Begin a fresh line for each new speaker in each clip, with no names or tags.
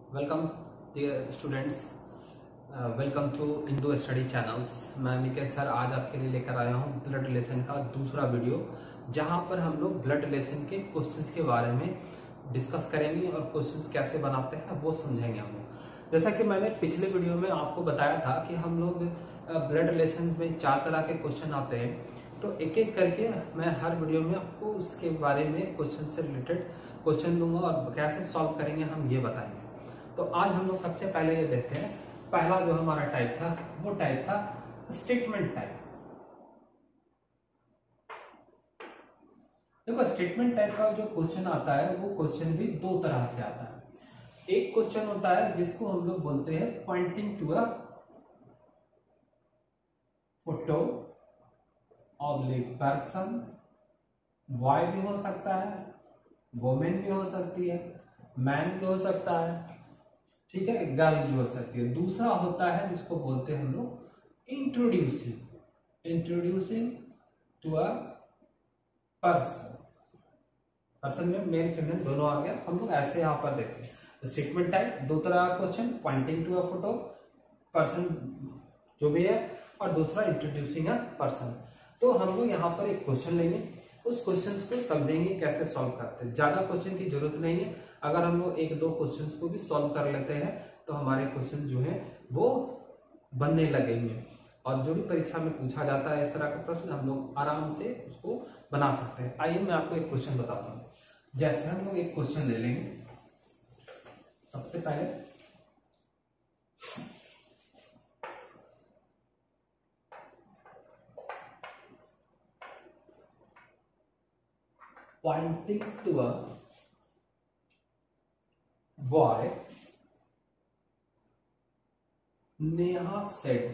Welcome dear students, welcome to Indo study channels. मैं Nikesh sir आज आपके लिए लेकर आया हूँ ब्लड रिलेशन का दूसरा वीडियो, जहाँ पर हम लोग ब्लड रिलेशन के क्वेश्चंस के बारे में डिस्कस करेंगे और क्वेश्चंस कैसे बनाते हैं वो समझेंगे हम लोग। जैसा कि मैंने पिछले वीडियो में आपको बताया था कि हम लोग ब्लड रिलेशन में 4 तरह के क्वेश्चन आते हैं, तो एक एक करके मैं हर वीडियो में आपको उसके बारे में क्वेश्चन से रिलेटेड क्वेश्चन दूंगा और कैसे सॉल्व करेंगे हम ये बताएंगे। तो आज हम लोग सबसे पहले ये देखते हैं, पहला जो हमारा टाइप था वो टाइप था स्टेटमेंट टाइप। देखो स्टेटमेंट टाइप का जो क्वेश्चन आता है वो क्वेश्चन भी 2 तरह से आता है। एक क्वेश्चन होता है जिसको हम लोग बोलते हैं pointing to a photo oblique person, boy भी हो सकता है, वुमेन भी हो सकती है, मैन भी हो सकता है, ठीक है, गर्ल भी हो सकती है। दूसरा होता है जिसको बोलते हैं हम लोग introducing to a person. Person में मेल फीमेल दोनों आ गया। हम लोग ऐसे यहाँ पर देखते हैं स्टेटमेंट टाइप 2 तरह का question, pointing to a photo person जो भी है, और दूसरा इंट्रोड्यूसिंग अ पर्सन। तो हम लोग यहाँ पर एक क्वेश्चन लेंगे, उस क्वेश्चन को समझेंगे कैसे सॉल्व करते हैं। ज्यादा क्वेश्चन की जरूरत नहीं है, अगर हम लोग 1-2 क्वेश्चंस को भी सॉल्व कर लेते हैं तो हमारे क्वेश्चन जो है वो बनने लगेंगे, और जो भी परीक्षा में पूछा जाता है इस तरह का प्रश्न हम लोग आराम से उसको बना सकते हैं। आइए मैं आपको एक क्वेश्चन बताता हूँ। जैसे हम लोग एक क्वेश्चन ले लेंगे, सबसे पहले pointing to a boy, Neha said,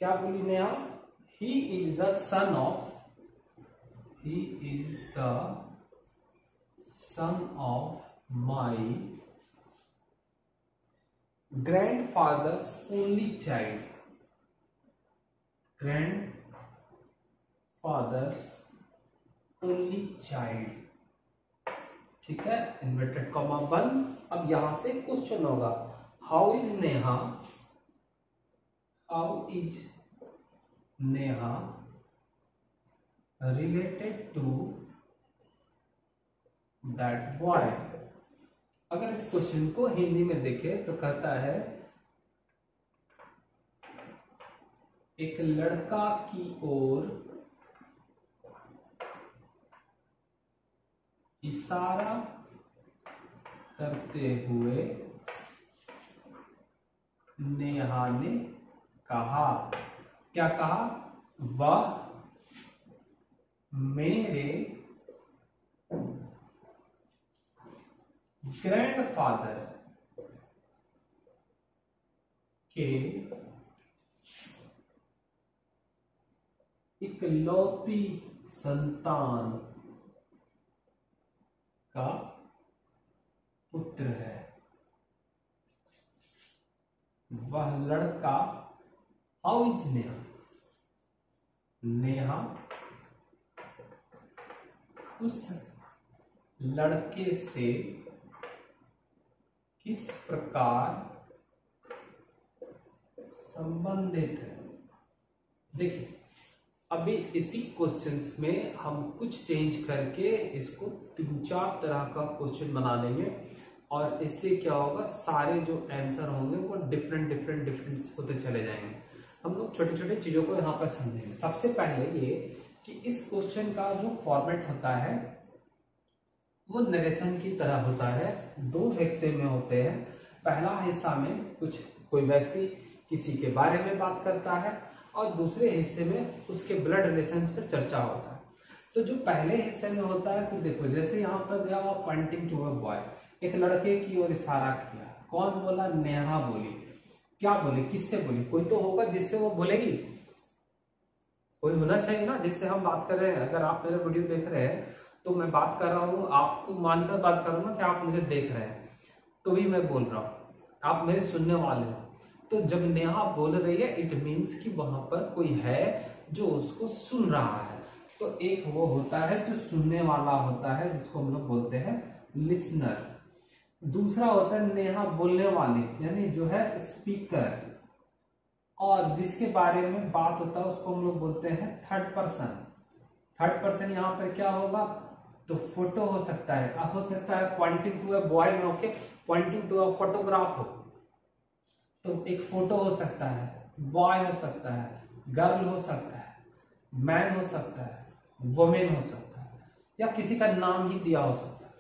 क्या बोली Neha? he is the son of my grandfather's only child. ठीक है, इन्वर्टेड कॉमा 1। अब यहां से क्वेश्चन होगा how is Neha related to that boy. अगर इस क्वेश्चन को हिंदी में देखें तो कहता है एक लड़का की ओर इशारा करते हुए नेहा ने कहा, क्या कहा? वह मेरे ग्रैंडफादर के इकलौती संतान का पुत्र है। वह लड़का हाउ इज नेहा उस लड़के से किस प्रकार संबंधित है। देखिए अभी इसी क्वेश्चंस में हम कुछ चेंज करके इसको 3-4 तरह का क्वेश्चन बना देंगे, और इससे क्या होगा, सारे जो आंसर होंगे वो डिफरेंट होते चले जाएंगे। हम लोग छोटे छोटे चीजों को यहाँ पर समझेंगे। सबसे पहले ये कि इस क्वेश्चन का जो फॉर्मेट होता है वो नरेशन की तरह होता है। 2 हिस्से में होते हैं। पहला हिस्सा में कोई व्यक्ति किसी के बारे में बात करता है, और दूसरे हिस्से में उसके ब्लड रिलेशंस पर चर्चा होता है। तो जो पहले हिस्से में होता है, तो देखो जैसे यहाँ पर दिया हुआ पॉइंटिंग टू अ बॉय, एक लड़के की ओर इशारा किया। कौन बोला? नेहा बोली। क्या बोली? किससे बोली? कोई तो होगा जिससे वो बोलेगी, कोई होना चाहिए ना जिससे हम बात कर रहे हैं। अगर आप मेरा वीडियो देख रहे हैं तो मैं बात कर रहा हूँ, आपको मानकर बात कर रहा हूँ ना कि आप मुझे देख रहे हैं, तो भी मैं बोल रहा हूँ, आप मेरे सुनने वाले हो। तो जब नेहा बोल रही है इट मीन्स कि वहां पर कोई है जो उसको सुन रहा है। तो एक वो होता है जो सुनने वाला होता है, जिसको हम लोग बोलते हैं लिसनर। दूसरा होता है नेहा बोलने वाली, यानी जो है स्पीकर, और जिसके बारे में बात होता है उसको हम लोग बोलते हैं थर्ड पर्सन। थर्ड पर्सन यहाँ पर क्या होगा, तो फोटो हो सकता है, अब हो सकता है पॉइंटिंग टू अ बॉय में, okay, pointing to a photograph हो, तो एक फोटो हो सकता है, बॉय हो सकता है, गर्ल हो सकता है, मैन हो सकता है, वुमेन हो सकता है, या किसी का नाम ही दिया हो सकता है।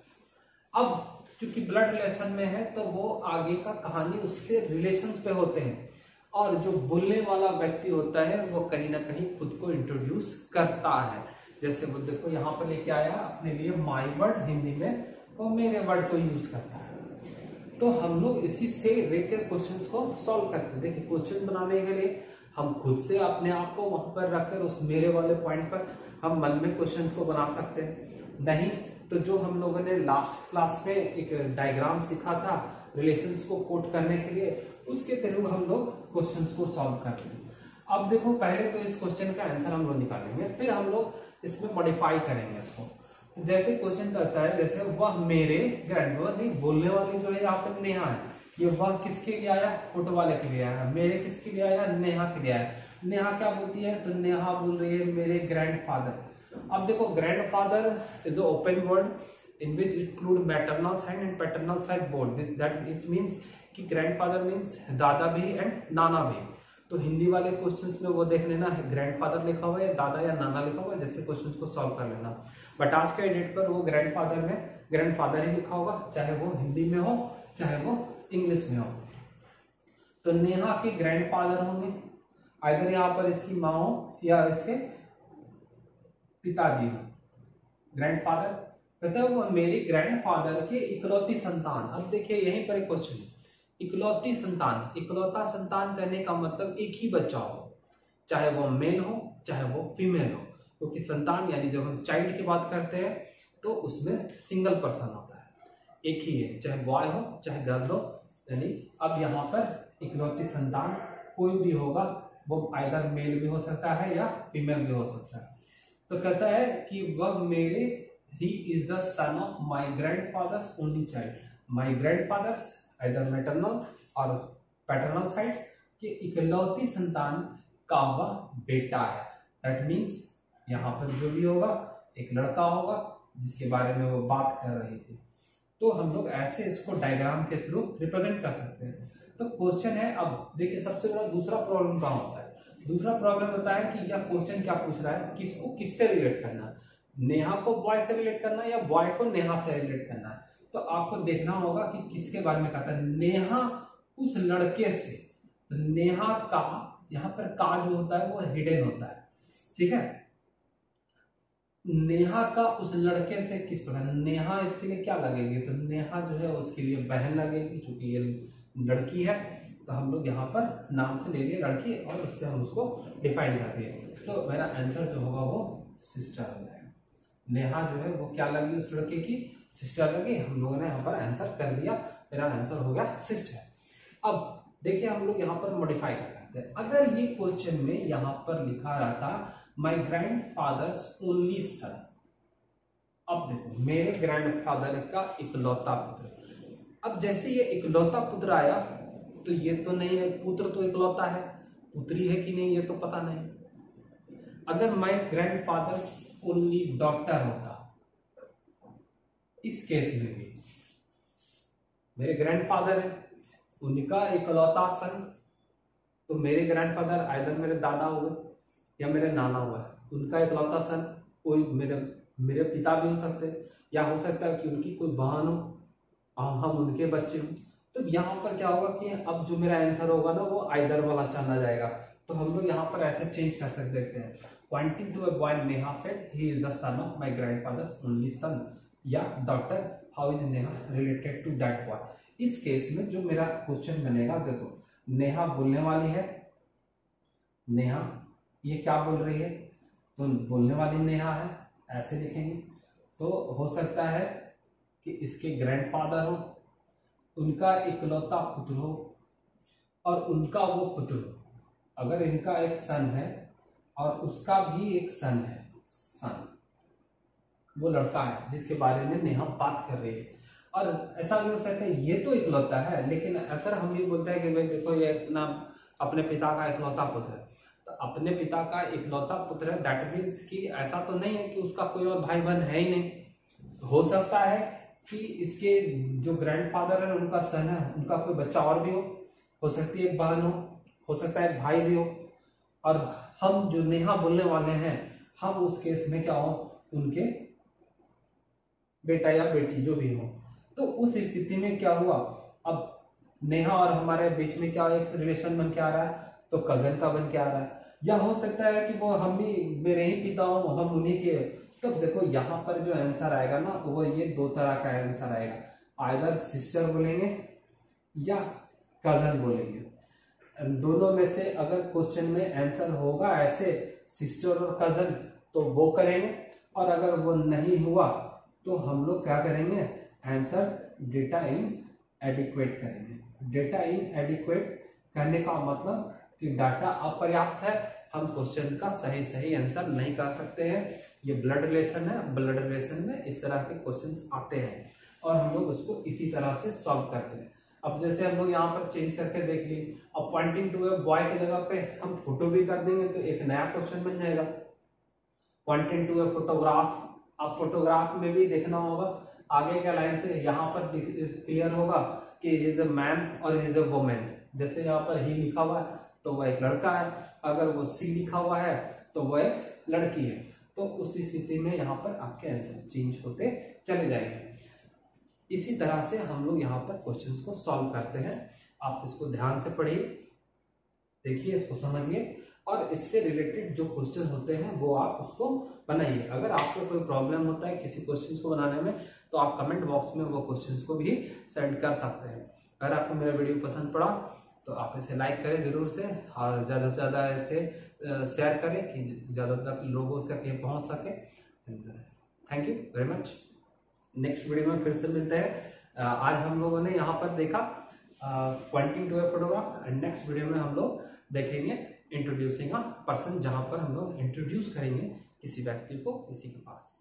अब चूंकि ब्लड रिलेशन में है तो वो आगे का कहानी उसके रिलेशन पे होते हैं, और जो बोलने वाला व्यक्ति होता है वो कहीं ना कहीं खुद को इंट्रोड्यूस करता है। जैसे वो देखो यहाँ पर लेके आया अपने लिए माय वर्ड, हिंदी में वो मेरे वर्ड को यूज करता है। तो हम लोग इसी से लेकर क्वेश्चंस को सॉल्व करते हैं। देखिए क्वेश्चन बनाने के लिए हम खुद से अपने आप को वहां पर रखकर उस मेरे वाले पॉइंट पर हम मन में क्वेश्चंस को बना सकते हैं। नहीं तो जो हम लोगों ने लास्ट क्लास में एक डायग्राम सीखा था रिलेशंस को कोट करने के लिए, उसके थ्रू हम लोग क्वेश्चंस को सॉल्व करते हैं। अब देखो पहले तो इस क्वेश्चन का आंसर हम लोग निकालेंगे, फिर हम लोग इसमें मॉडिफाई करेंगे इसको। तो जैसे क्वेश्चन करता है, जैसे वह मेरे ग्रैंडमदर, नहीं बोलने वाली जो है यहाँ पर नेहा है, ये वह किसके लिए आया, फोटो वाले के लिए आया, मेरे किसके लिए आया, नेहा के लिए आया। नेहा क्या बोलती है, तो नेहा बोल रही है मेरे ग्रैंडफादर। अब देखो grandfather is a open word in which include maternal side and paternal side both, that it means कि ग्रैंडफादर मीन्स दादा भी एंड नाना भी। तो हिंदी वाले क्वेश्चंस में वो देख लेना है ग्रैंडफादर लिखा हुआ है या दादा या नाना लिखा हुआ है, जैसे क्वेश्चंस को सॉल्व कर लेना। बट आज के डेट पर वो ग्रैंडफादर में ग्रैंडफादर ही लिखा होगा, चाहे वो हिंदी में हो चाहे वो इंग्लिश में हो। तो नेहा के ग्रैंडफादर होंगे, आइदर यहाँ पर इसकी माँ हो या इसके पिताजी हो। ग्रैंडफादर कहते हैं वो मेरे ग्रैंडफादर के इकलौती संतान। अब देखिए यहीं पर एक क्वेश्चन, इकलौती संतान, इकलौता संतान कहने का मतलब एक ही बच्चा हो, चाहे वो मेल हो चाहे वो फीमेल हो, क्योंकि संतान यानी जब हम चाइल्ड की बात करते हैं तो उसमें सिंगल पर्सन होता है, एक ही है, चाहे बॉय हो चाहे गर्ल हो। यानी अब यहाँ पर इकलौती संतान कोई भी होगा, वो आइदर मेल भी हो सकता है या फीमेल भी हो सकता है। तो कहता है कि वह मेरे he is the son of my grandfather's only child. My grandfather's either maternal or paternal sides के इकलौती संतान का वह बेटा है। That means यहाँ पर जो भी होगा एक लड़का होगा जिसके बारे में वो बात कर रही थी। तो हम लोग ऐसे इसको डायग्राम के थ्रू रिप्रेजेंट कर सकते हैं। तो क्वेश्चन है, अब देखिए सबसे बड़ा दूसरा प्रॉब्लम कहाँ होता है। दूसरा प्रॉब्लम होता है कि यह क्वेश्चन क्या पूछ रहा है, किसको किससे रिलेट करना है, नेहा को बॉय से रिलेट करना है या बॉय को नेहा से रिलेट करना है। तो आपको देखना होगा कि किसके बारे में कहता है, नेहा उस लड़के से। तो नेहा का यहाँ पर का जो होता है वो हिडन होता है, ठीक है। नेहा का उस लड़के से किस प्रकार, नेहा इसके लिए क्या लगेगी, तो नेहा जो है उसके लिए बहन लगेगी, क्योंकि ये लड़की है। तो हम लोग यहाँ पर नाम से ले लिए लड़की और उससे हम उसको डिफाइन कर दिए। तो मेरा आंसर जो होगा वो सिस्टर हो जाएगा। नेहा जो है वो क्या लगी, उस लड़के की सिस्टर लगी। हम लोगों ने यहाँ पर आंसर कर दिया, मेरा आंसर हो गया सिस्टर। अब देखिए हम लोग यहाँ पर मॉडिफाई कर सकते हैं। अगर ये क्वेश्चन में यहाँ पर लिखा रहता माय ग्रैंडफादर्स ओनली सन, अब देखो मेरे ग्रैंडफादर का इकलौता पुत्र। अब जैसे ये इकलौता पुत्र आया तो ये तो नहीं है, पुत्र तो इकलौता है, पुत्री है कि नहीं ये तो पता नहीं। अगर माय ग्रैंडफादर्स ओनली डॉटर होता, इस केस में भी मेरे ग्रैंडफादर है, उनका इकलौता सन, तो मेरे ग्रैंडफादर आइदर मेरे दादा हुए या मेरे नाना हुआ है, उनका इकलौता सन कोई मेरे पिता भी हो सकते हैं, या हो सकता है कि उनकी कोई बहन हो और हम उनके बच्चे हों। तो यहाँ पर क्या होगा कि अब जो मेरा आंसर होगा ना वो आइदर वाला चला जाएगा। तो हम लोग यहाँ पर ऐसे चेंज कर सकते हैं, pointing to a boy Neha said he is the son of my grandfather's only son, या daughter how is Neha related to that boy. इस केस में जो मेरा क्वेश्चन बनेगा, देखो नेहा बोलने वाली है, नेहा ये क्या बोल रही है, तो बोलने वाली नेहा है, ऐसे लिखेंगे। तो हो सकता है कि इसके ग्रैंडफादर हो, उनका इकलौता पुत्र हो और उनका वो पुत्र हो। अगर इनका एक सन है और उसका भी एक सन है, सन, वो लड़का है जिसके बारे में नेहा बात कर रही है। और ऐसा भी हो सकता है ये तो इकलौता है, लेकिन अगर हम ये बोलते हैं कि भाई देखो ये ना अपने पिता का इकलौता पुत्र है, तो अपने पिता का इकलौता पुत्र है, दैट मीन्स कि ऐसा तो नहीं है कि उसका कोई और भाई बहन है ही नहीं। हो सकता है कि इसके जो ग्रैंडफादर है उनका सन है, उनका कोई बच्चा और भी हो सकती है एक बहन हो सकता है एक भाई भी हो। और हम जो नेहा बोलने वाले हैं, हम उस केस में क्या हो, उनके बेटा या बेटी जो भी हो। तो उस स्थिति में क्या हुआ, अब नेहा और हमारे बीच में क्या एक रिलेशन बन के आ रहा है, तो कजन का बन के आ रहा है। या हो सकता है कि वो हम ही मेरे ही पिता हो, हम उन्हीं के। तो देखो यहाँ पर जो आंसर आएगा ना, वो ये दो तरह का आंसर आएगा, आइदर सिस्टर बोलेंगे या कजन बोलेंगे। दोनों में से अगर क्वेश्चन में आंसर होगा ऐसे सिस्टर और कजन तो वो करेंगे, और अगर वो नहीं हुआ तो हम लोग क्या करेंगे, आंसर डेटा इन एडिक्वेट करेंगे। डेटा इन एडिक्वेट करने का मतलब कि डाटा अपर्याप्त है, हम क्वेश्चन का सही आंसर नहीं कर सकते हैं। ये ब्लड रिलेशन है, ब्लड रिलेशन में इस तरह के क्वेश्चंस आते हैं और हम लोग उसको इसी तरह से सॉल्व करते हैं। अब जैसे हम लोग यहाँ पर चेंज करके देख लिए, अब पॉइंटिंग टू ए बॉय की जगह पे हम फोटो भी कर देंगे तो एक नया क्वेश्चन बन जाएगा। पॉइंटिंग टू ए फोटोग्राफ, अब फोटोग्राफ में भी देखना होगा आगे का लाइन से, यहाँ पर क्लियर होगा कि ही इज अ मैन और ही इज अ वुमन। जैसे यहाँ पर ही लिखा हुआ है तो वह एक लड़का है, अगर वो सी लिखा हुआ है तो वह एक लड़की है। तो उसी स्थिति में यहाँ पर आपके आंसर चेंज होते चले जाएंगे। इसी तरह से हम लोग यहाँ पर क्वेश्चंस को सॉल्व करते हैं। आप इसको ध्यान से पढ़िए, देखिए, इसको समझिए, और इससे रिलेटेड जो क्वेश्चन होते हैं वो आप उसको बनाइए। अगर आपको कोई प्रॉब्लम होता है किसी क्वेश्चन को बनाने में, तो आप कमेंट बॉक्स में वो क्वेश्चन को भी सेंड कर सकते हैं। अगर आपको मेरा वीडियो पसंद पड़ा तो आप इसे लाइक करें जरूर से, और ज़्यादा से ज़्यादा इसे शेयर करें कि ज़्यादातर लोगों तक ये पहुँच सके। Thank you very much. Next video में फिर से मिलते हैं। आज हम लोगों ने यहाँ पर देखा pointing to a photograph, and next video में हम लोग देखेंगे इंट्रोड्यूसिंग अ पर्सन, जहाँ पर हम लोग इंट्रोड्यूस करेंगे किसी व्यक्ति को किसी के पास।